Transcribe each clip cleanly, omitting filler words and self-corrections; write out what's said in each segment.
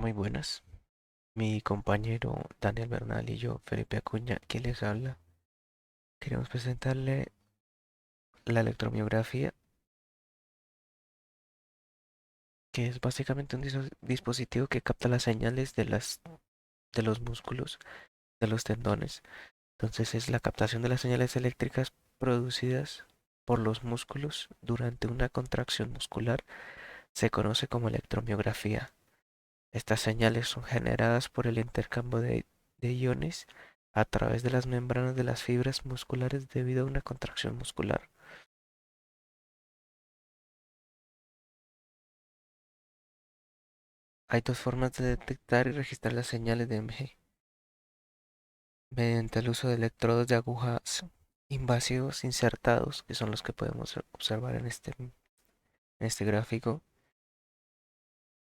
Muy buenas. Mi compañero Daniel Bernal y yo, Felipe Acuña, quien les habla, queremos presentarle la electromiografía, que es básicamente un dispositivo que capta las señales de los músculos, de los tendones. Entonces es la captación de las señales eléctricas producidas por los músculos durante una contracción muscular. Se conoce como electromiografía. Estas señales son generadas por el intercambio de iones a través de las membranas de las fibras musculares debido a una contracción muscular. Hay dos formas de detectar y registrar las señales de EMG: mediante el uso de electrodos de agujas invasivos insertados, que son los que podemos observar en este gráfico,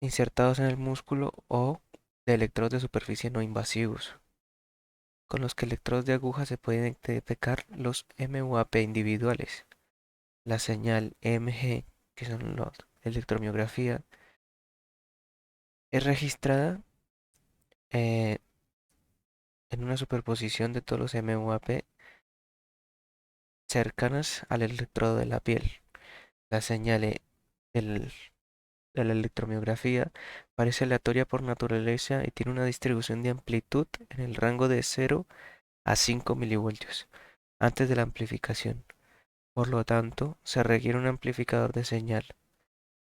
insertados en el músculo, o de electrodos de superficie no invasivos, con los que electrodos de aguja se pueden detectar los MUAP individuales. La señal EMG, que son los electromiografía, es registrada eh, en una superposición de todos los MUAP cercanas al electrodo de la piel. La señal del- de la electromiografía parece aleatoria por naturaleza y tiene una distribución de amplitud en el rango de 0 a 5 milivoltios antes de la amplificación. Por lo tanto, se requiere un amplificador de señal.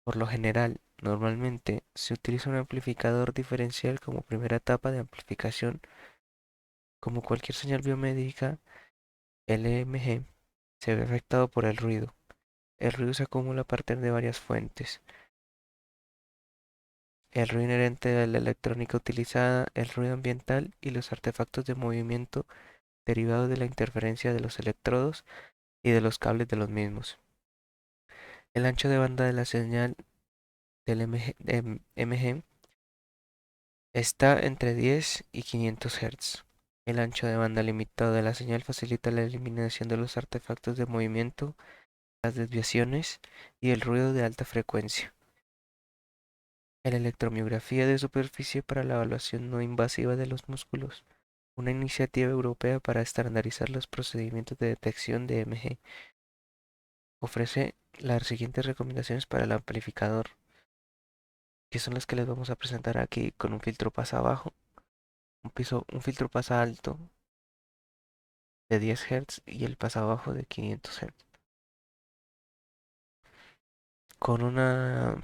Por lo general, normalmente se utiliza un amplificador diferencial como primera etapa de amplificación. Como cualquier señal biomédica, el EMG se ve afectado por el ruido. El ruido se acumula a partir de varias fuentes: el ruido inherente de la electrónica utilizada, el ruido ambiental y los artefactos de movimiento derivados de la interferencia de los electrodos y de los cables de los mismos. El ancho de banda de la señal del MG está entre 10 y 500 Hz. El ancho de banda limitado de la señal facilita la eliminación de los artefactos de movimiento, las desviaciones y el ruido de alta frecuencia. La electromiografía de superficie para la evaluación no invasiva de los músculos, una iniciativa europea para estandarizar los procedimientos de detección de EMG, ofrece las siguientes recomendaciones para el amplificador, que son las que les vamos a presentar aquí: con un filtro pasa bajo, un filtro pasa alto de 10 Hz y el pasa bajo de 500 Hz, con una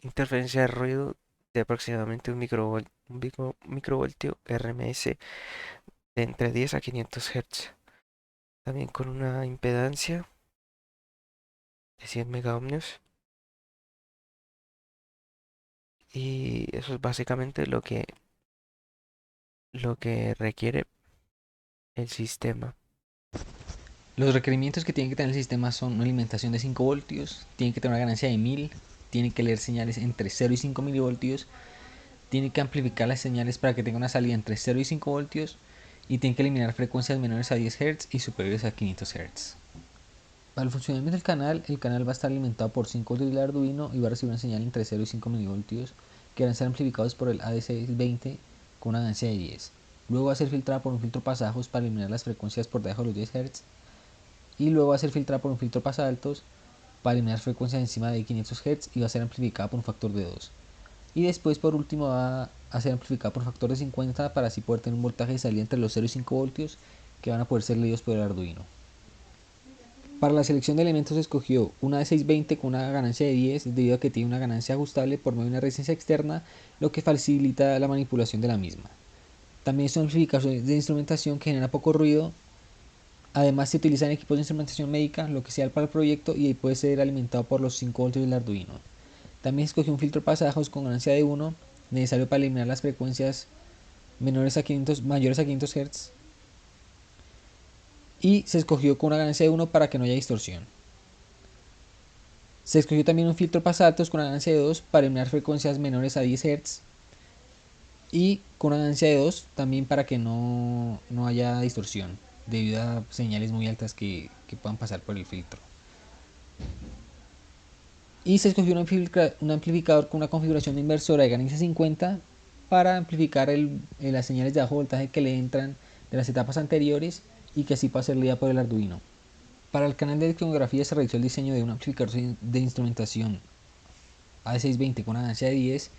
interferencia de ruido de aproximadamente un microvoltio RMS de entre 10 a 500 Hz, también con una impedancia de 100 megaohmios. Y eso es básicamente lo que requiere el sistema. Los requerimientos que tiene que tener el sistema son una alimentación de 5 voltios, tiene que tener una ganancia de 1000, tiene que leer señales entre 0 y 5 milivoltios, tiene que amplificar las señales para que tenga una salida entre 0 y 5 voltios y tiene que eliminar frecuencias menores a 10 Hz y superiores a 500 Hz. Para el funcionamiento del canal, el canal va a estar alimentado por 5 voltios del Arduino y va a recibir una señal entre 0 y 5 milivoltios que van a ser amplificados por el ADC20 con una ganancia de 10. Luego va a ser filtrada por un filtro pasajos para eliminar las frecuencias por debajo de los 10 Hz y luego va a ser filtrada por un filtro pasaltos para eliminar frecuencias encima de 500 Hz y va a ser amplificada por un factor de 2. Y después por último va a ser amplificada por factor de 50 para así poder tener un voltaje de salida entre los 0 y 5 voltios que van a poder ser leídos por el Arduino. Para la selección de elementos se escogió una de 620 con una ganancia de 10 debido a que tiene una ganancia ajustable por medio de una resistencia externa, lo que facilita la manipulación de la misma. También son amplificaciones de instrumentación que generan poco ruido. Además se utilizan equipos de instrumentación médica, lo que sea para el proyecto, y puede ser alimentado por los 5 voltios del Arduino. También escogió un filtro pasajos con ganancia de 1, necesario para eliminar las frecuencias mayores a 500 Hz. Y se escogió con una ganancia de 1 para que no haya distorsión. Se escogió también un filtro pasaltos con una ganancia de 2 para eliminar frecuencias menores a 10 Hz. Y con una ganancia de 2 también para que no haya distorsión debido a señales muy altas que puedan pasar por el filtro. Y se escogió un amplificador con una configuración de inversora de ganancia 50 para amplificar las señales de bajo voltaje que le entran de las etapas anteriores y que así pueda ser leída por el Arduino. Para el canal de cronografía se realizó el diseño de un amplificador de instrumentación AD620 con una ganancia de 10,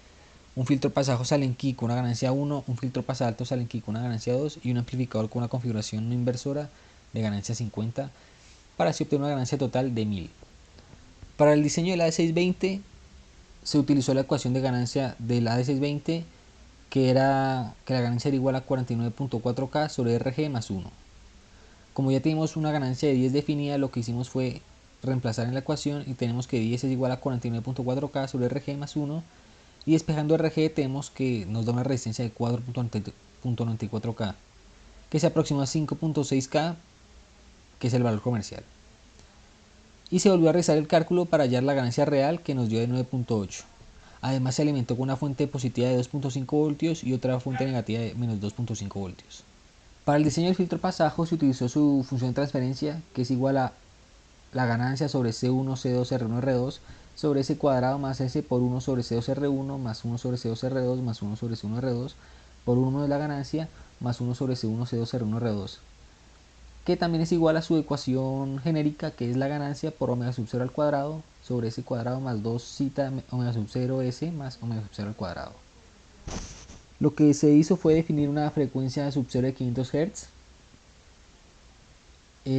un filtro pasabajo Silent Key con una ganancia 1, un filtro pasalto Silent Key con una ganancia 2 y un amplificador con una configuración no inversora de ganancia 50 para así obtener una ganancia total de 1000. Para el diseño del AD620 se utilizó la ecuación de ganancia del AD620 que era que la ganancia era igual a 49.4K sobre RG más 1. Como ya tenemos una ganancia de 10 definida, lo que hicimos fue reemplazar en la ecuación y tenemos que 10 es igual a 49.4K sobre RG más 1 y despejando RG tenemos que nos da una resistencia de 4.94K que se aproxima a 5.6K que es el valor comercial. Y se volvió a realizar el cálculo para hallar la ganancia real que nos dio de 9.8. Además se alimentó con una fuente positiva de 2.5 voltios y otra fuente negativa de menos 2.5 voltios. Para el diseño del filtro pasajo se utilizó su función de transferencia que es igual a la ganancia sobre C1, C2, R1, R2 sobre S cuadrado más S por 1 sobre C2, R1 más 1 sobre C2, R2 más 1 sobre C1, R2 por 1 de la ganancia más 1 sobre C1, C2, R1, R2 que también es igual a su ecuación genérica que es la ganancia por omega sub 0 al cuadrado sobre S cuadrado más 2 zeta omega sub 0 S más omega sub 0 al cuadrado. Lo que se hizo fue definir una frecuencia sub 0 de 500 Hz.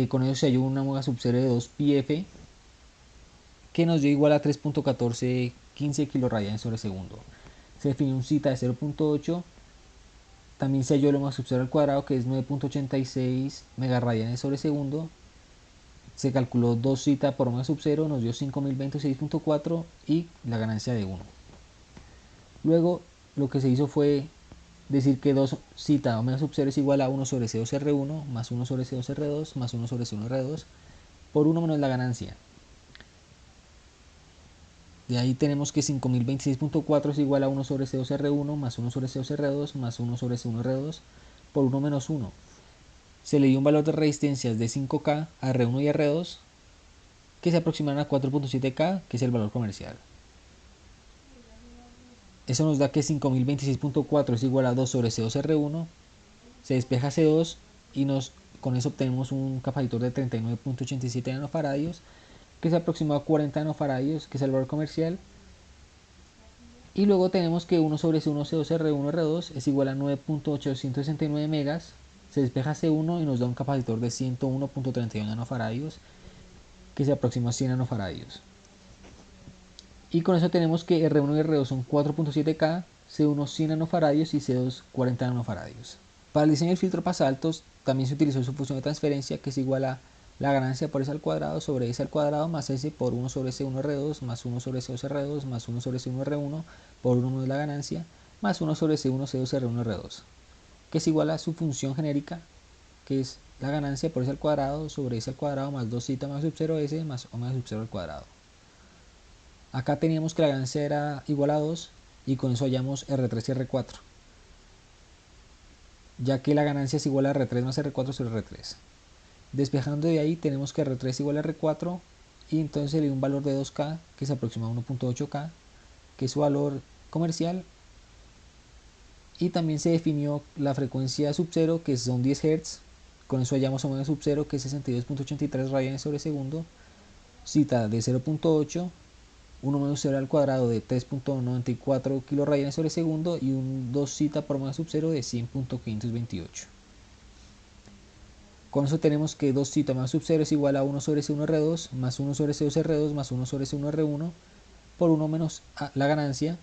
Con ello se halló una omega sub 0 de 2 πf que nos dio igual a 3.1415 kiloradianes sobre segundo. Se definió un zeta de 0.8. También se halló el omega sub 0 al cuadrado que es 9.86 megaradianes sobre segundo. Se calculó 2 zeta por omega sub 0, nos dio 5026.4 y la ganancia de 1. Luego lo que se hizo fue decir que 2 zeta omega sub 0 es igual a 1 sobre C2R1 más 1 sobre C2R2 más 1 sobre C1R2 por 1 menos la ganancia. De ahí tenemos que 5026.4 es igual a 1 sobre C2R1 más 1 sobre C2R2 más 1 sobre C1R2 por 1 menos 1. Se le dio un valor de resistencias de 5K a R1 y R2 que se aproximan a 4.7K, que es el valor comercial. Eso nos da que 5026.4 es igual a 2 sobre C2R1, se despeja C2 y con eso obtenemos un capacitor de 39.87 nanofaradios que se aproxima a 40 nanofaradios, que es el valor comercial. Y luego tenemos que 1 sobre C1, C2, R1, R2 es igual a 9.869 megas, se despeja C1 y nos da un capacitor de 101.31 nanofaradios, que se aproxima a 100 nanofaradios. Y con eso tenemos que R1 y R2 son 4.7K, C1 100 nanofaradios y C2 40 nanofaradios. Para el diseño del filtro pasaltos también se utilizó su función de transferencia que es igual a la ganancia por S al cuadrado sobre S al cuadrado más S por 1 sobre C1R2 más 1 sobre C2R2 más 1 sobre C1R1 por 1 menos la ganancia más 1 sobre C1 C2R1R2 que es igual a su función genérica que es la ganancia por S al cuadrado sobre S al cuadrado más 2 zeta más sub 0 S más omega sub 0 al cuadrado. Acá teníamos que la ganancia era igual a 2 y con eso hallamos R3 y R4, ya que la ganancia es igual a R3 más R4 sobre R3. Despejando de ahí tenemos que R3 es igual a R4 y entonces le dio un valor de 2K que se aproxima a 1.8K, que es su valor comercial. Y también se definió la frecuencia sub 0 que son 10 Hz, con eso hallamos omega sub 0 que es 62.83 radianes sobre segundo, zeta de 0.8, 1 menos 0 al cuadrado de 3.94 kiloradianes sobre segundo y un 2 zeta por omega sub 0 de 100.528. Con eso tenemos que 2 zeta más sub 0 es igual a 1 sobre C1R2 más 1 sobre C2R2 más 1 sobre C1R1 por 1 menos la ganancia.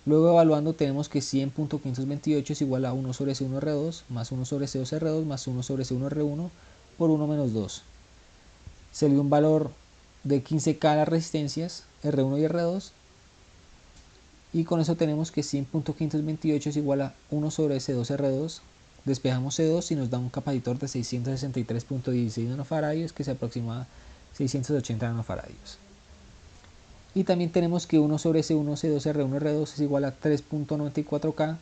Luego evaluando tenemos que 100.528 es igual a 1 sobre C1R2 más 1 sobre C2R2 más 1 sobre C1R1 por 1 menos 2. Se le dio un valor de 15K a las resistencias R1 y R2 y con eso tenemos que 100.528 es igual a 1 sobre C2R2. Despejamos C2 y nos da un capacitor de 663.16 nanofaradios que se aproxima a 680 nanofaradios. Y también tenemos que 1 sobre C1, C2, R1, R2 es igual a 3.94K.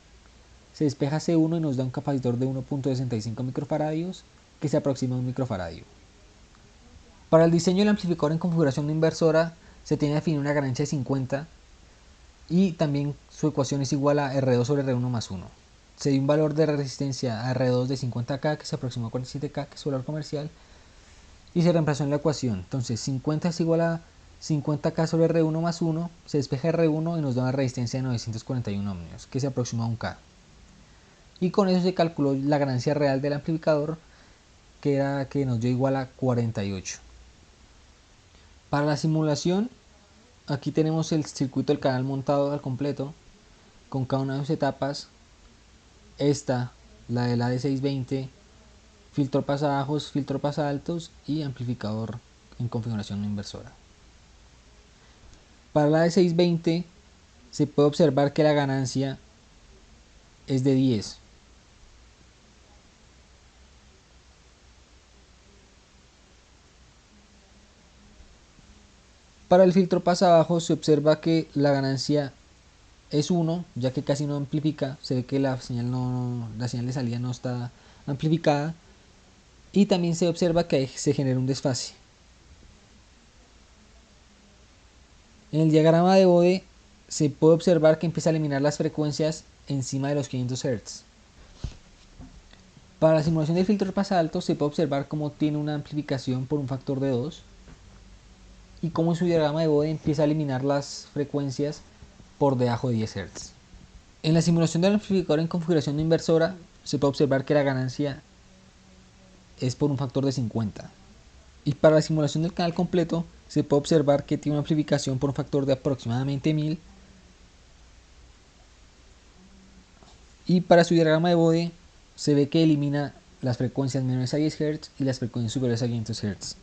Se despeja C1 y nos da un capacitor de 1.65 microfaradios que se aproxima a 1 microfaradio. Para el diseño del amplificador en configuración no inversora se tiene que definir una ganancia de 50 y también su ecuación es igual a R2 sobre R1 más 1. Se dio un valor de resistencia a R2 de 50K que se aproximó a 47K, que es su valor comercial, y se reemplazó en la ecuación. Entonces 50 es igual a 50K sobre R1 más 1, se despeja R1 y nos da una resistencia de 941 ohmios, que se aproxima a un K. Y con eso se calculó la ganancia real del amplificador, que nos dio igual a 48. Para la simulación, aquí tenemos el circuito del canal montado al completo, con cada una de sus etapas. Esta, la del AD620, filtro pasabajos, filtro pasaltos y amplificador en configuración no inversora. Para la AD620 se puede observar que la ganancia es de 10. Para el filtro pasabajos se observa que la ganancia es 1, ya que casi no amplifica, se ve que la señal de salida no está amplificada, y también se observa que se genera un desfase. En el diagrama de Bode se puede observar que empieza a eliminar las frecuencias encima de los 500 Hz. Para la simulación del filtro pasalto se puede observar cómo tiene una amplificación por un factor de 2 y cómo en su diagrama de Bode empieza a eliminar las frecuencias por debajo de 10 Hz. En la simulación del amplificador en configuración no inversora se puede observar que la ganancia es por un factor de 50. Y para la simulación del canal completo se puede observar que tiene una amplificación por un factor de aproximadamente 1000. Y para su diagrama de Bode se ve que elimina las frecuencias menores a 10 Hz y las frecuencias superiores a 500 Hz.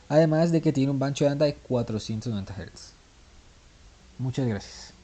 Además de que tiene un ancho de banda de 490 Hz. Muchas gracias.